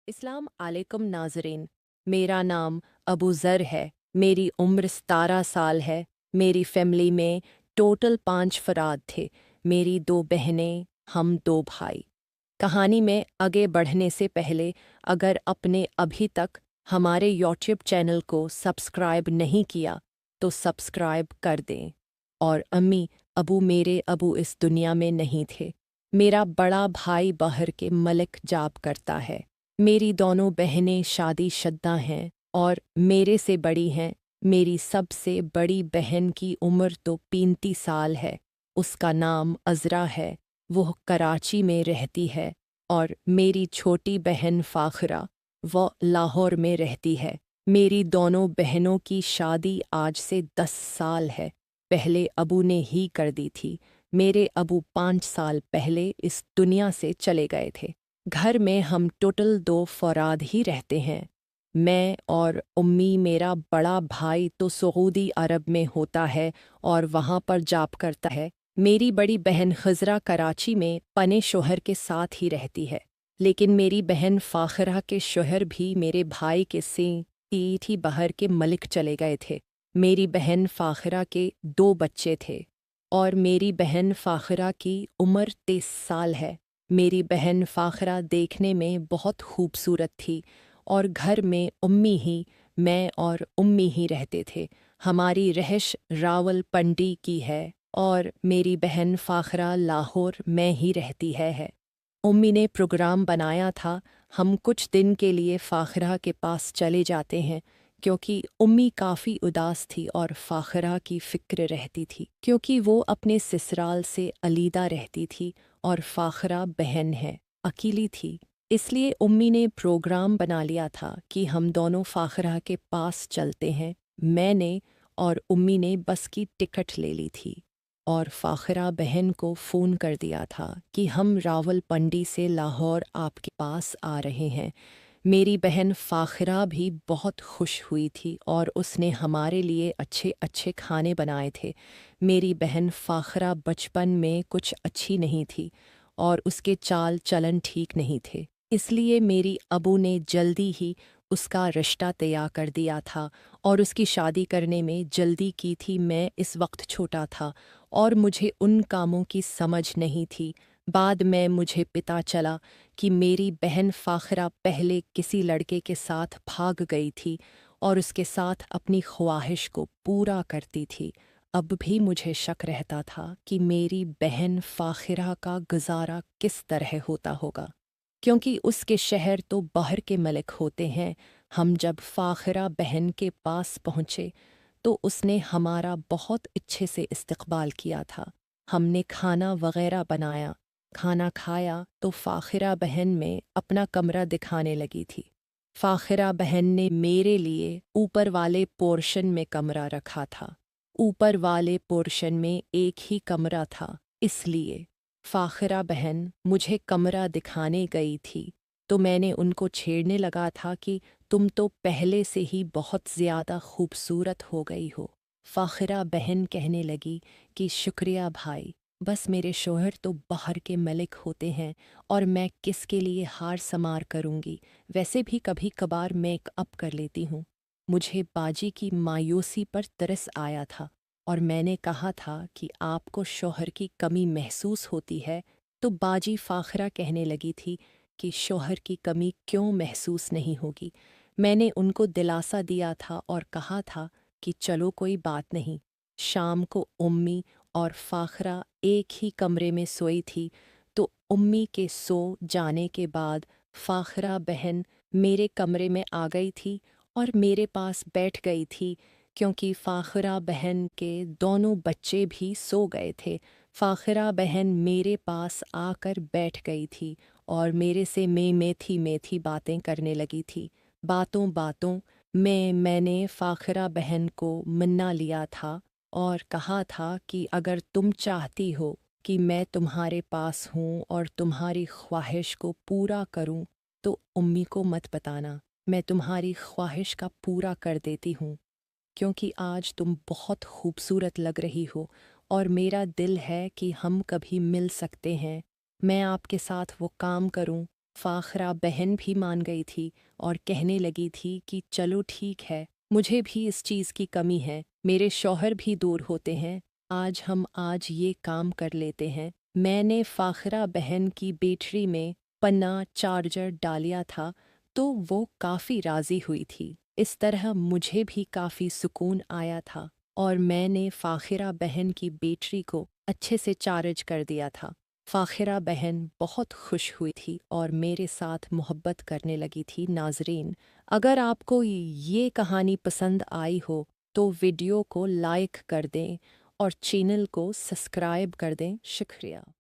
अस्सलाम वालेकुम नाज़रीन। मेरा नाम अबू ज़र है। मेरी उम्र 17 साल है। मेरी फैमिली में टोटल 5 फ़राद थे। मेरी 2 बहनें, हम 2 भाई। कहानी में आगे बढ़ने से पहले अगर आपने अभी तक हमारे यूट्यूब चैनल को सब्सक्राइब नहीं किया तो सब्सक्राइब कर दें। और अम्मी अबू मेरे अबू इस दुनिया में नहीं थे। मेरा बड़ा भाई बाहर के मलिक जॉब करता है। मेरी दोनों बहनें शादीशुदा हैं और मेरे से बड़ी हैं। मेरी सबसे बड़ी बहन की उम्र तो 35 साल है। उसका नाम अज़रा है। वो कराची में रहती है। और मेरी छोटी बहन फ़ाखरा वो लाहौर में रहती है। मेरी दोनों बहनों की शादी आज से 10 साल है। पहले अबू ने ही कर दी थी। मेरे अबू 5 साल पहले इस दुनिया से चले गए थे। घर में हम टोटल 2 फ़राद ही रहते हैं। मैं और उम्मी। मेरा बड़ा भाई तो सऊदी अरब में होता है और वहाँ पर जॉब करता है। मेरी बड़ी बहन खज़रा कराची में पने शोहर के साथ ही रहती है। लेकिन मेरी बहन फ़ाखरा के शोहर भी मेरे भाई के सेठ ही बाहर के मलिक चले गए थे। मेरी बहन फ़ाखरा के 2 बच्चे थे और मेरी बहन फ़ाखरा की उम्र 23 साल है। मेरी बहन फ़ाखरा देखने में बहुत खूबसूरत थी और घर में मैं और उम्मी ही रहते थे। हमारी रहिश रावलपिंडी की है और मेरी बहन फ़ाखरा लाहौर में ही रहती है। उम्मी ने प्रोग्राम बनाया था हम कुछ दिन के लिए फ़ाखरा के पास चले जाते हैं क्योंकि उम्मी काफ़ी उदास थी और फ़ाखरा की फ़िक्र रहती थी क्योंकि वो अपने ससुराल से अलग रहती थी और फ़ाखरा बहन है अकेली थी। इसलिए उम्मी ने प्रोग्राम बना लिया था कि हम दोनों फ़ाखरा के पास चलते हैं। मैंने और उम्मी ने बस की टिकट ले ली थी और फ़ाखरा बहन को फ़ोन कर दिया था कि हम रावलपिंडी से लाहौर आपके पास आ रहे हैं। मेरी बहन फ़ाखरा भी बहुत खुश हुई थी और उसने हमारे लिए अच्छे अच्छे खाने बनाए थे। मेरी बहन फ़ाखरा बचपन में कुछ अच्छी नहीं थी और उसके चाल चलन ठीक नहीं थे। इसलिए मेरी अबू ने जल्दी ही उसका रिश्ता तैयार कर दिया था और उसकी शादी करने में जल्दी की थी। मैं इस वक्त छोटा था और मुझे उन कामों की समझ नहीं थी। बाद में मुझे पता चला कि मेरी बहन फ़ाखरा पहले किसी लड़के के साथ भाग गई थी और उसके साथ अपनी ख्वाहिश को पूरा करती थी। अब भी मुझे शक रहता था कि मेरी बहन फ़ाखरा का गुजारा किस तरह होता होगा क्योंकि उसके शहर तो बाहर के मलिक होते हैं। हम जब फ़ाखरा बहन के पास पहुँचे तो उसने हमारा बहुत अच्छे से इस्तकबाल किया था। हमने खाना वग़ैरह बनाया, खाना खाया तो फ़ाखरा बहन में अपना कमरा दिखाने लगी थी। फ़ाखरा बहन ने मेरे लिए ऊपर वाले पोर्शन में कमरा रखा था। ऊपर वाले पोर्शन में एक ही कमरा था, इसलिए फ़ाखरा बहन मुझे कमरा दिखाने गई थी तो मैंने उनको छेड़ने लगा था कि तुम तो पहले से ही बहुत ज़्यादा खूबसूरत हो गई हो। फ़ाखरा बहन कहने लगी कि शुक्रिया भाई, बस मेरे शौहर तो बाहर के मलिक होते हैं और मैं किसके लिए हार समार करूँगी। वैसे भी कभी कभार मेकअप कर लेती हूँ। मुझे बाजी की मायूसी पर तरस आया था और मैंने कहा था कि आपको शौहर की कमी महसूस होती है तो बाजी फ़ाखरा कहने लगी थी कि शौहर की कमी क्यों महसूस नहीं होगी। मैंने उनको दिलासा दिया था और कहा था कि चलो कोई बात नहीं। शाम को उम्मी और फ़ाखरा एक ही कमरे में सोई थी तो उम्मी के सो जाने के बाद फ़ाखरा बहन मेरे कमरे में आ गई थी और मेरे पास बैठ गई थी क्योंकि फ़ाखरा बहन के दोनों बच्चे भी सो गए थे। फ़ाखरा बहन मेरे पास आकर बैठ गई थी और मेरे से मेथी बातें करने लगी थी। बातों बातों में मैंने फ़ाखरा बहन को मना लिया था और कहा था कि अगर तुम चाहती हो कि मैं तुम्हारे पास हूँ और तुम्हारी ख्वाहिश को पूरा करूँ तो उम्मी को मत बताना। मैं तुम्हारी ख्वाहिश का पूरा कर देती हूँ क्योंकि आज तुम बहुत खूबसूरत लग रही हो और मेरा दिल है कि हम कभी मिल सकते हैं। मैं आपके साथ वो काम करूं फाखरा बहन भी मान गई थी और कहने लगी थी कि चलो ठीक है, मुझे भी इस चीज़ की कमी है, मेरे शौहर भी दूर होते हैं, आज ये काम कर लेते हैं। मैंने फाखरा बहन की बैटरी में पन्ना चार्जर डालिया था तो वो काफ़ी राज़ी हुई थी। इस तरह मुझे भी काफ़ी सुकून आया था और मैंने फाखिरा बहन की बैटरी को अच्छे से चार्ज कर दिया था। फाखिरा बहन बहुत खुश हुई थी और मेरे साथ मोहब्बत करने लगी थी। नाज़रीन, अगर आपको ये कहानी पसंद आई हो तो वीडियो को लाइक कर दें और चैनल को सब्सक्राइब कर दें। शुक्रिया।